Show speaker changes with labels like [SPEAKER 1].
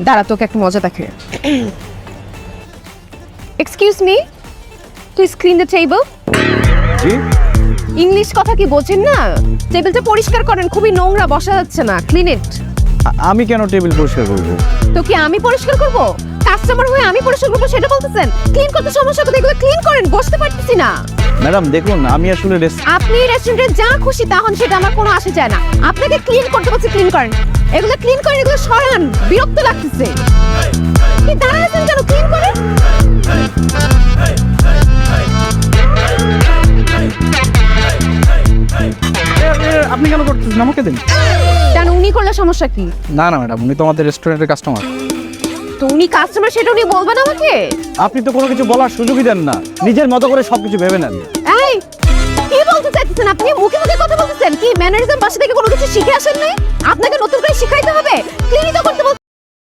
[SPEAKER 1] দাঁড়া, তোকে একটা মজা দেখে। Excuse me, please clean the table.
[SPEAKER 2] G
[SPEAKER 1] English কথা কি বোঝেন না? টেবিলটা পরিষ্কার করেন, খুবই নোংরা, বসা যাচ্ছে না। Clean it.
[SPEAKER 2] আমি কেন টেবিল পরিষ্কার করব?
[SPEAKER 1] তো কি আমি পরিষ্কার করব? কাস্টমার হয়ে আমি পরিষ্কার করব সেটা বলতেছেন? ক্লিন করতে সমস্যা কোথায়? এগুলো ক্লিন করেন, বসতে পারতেছি না।
[SPEAKER 2] ম্যাডাম দেখুন, আমি আসলে
[SPEAKER 1] আপনি রেস্টুরেন্টে যা খুশি তা হন, সেটা আমার কোনো আসে যায় না। আপনাকে ক্লিন করতে বলছি, ক্লিন করেন। এগুলো ক্লিন করেন, এগুলো সরান, বিরক্ত লাগতেছে। কি দাঁড়ায় আছেন কেন? ক্লিন করেন।
[SPEAKER 2] আপনি কেন করতেছেন? আমাকে দিন।
[SPEAKER 1] কেন উনি করলে সমস্যা কি?
[SPEAKER 2] না না ম্যাডাম, উনি তো আমাদের রেস্টুরেন্টের কাস্টমার।
[SPEAKER 1] তো উনি কাস্টমার, সেটা উনি বলবেন আমাকে?
[SPEAKER 2] আপনি তো কোনো কিছু বলার সুযোগই দেন না, নিজের মতো করে সবকিছু ভেবে নেন।
[SPEAKER 1] এই, কি বলতে চাইতেছেন আপনি? মুখে মুখে কথা বলতেছেন? কি ম্যানারিজম বাসা থেকে কোনো কিছু শিখে আসেন নাই? আপনাকে নতুন করে শিখাইতে হবে? ক্লিনই তো করতে বলছি।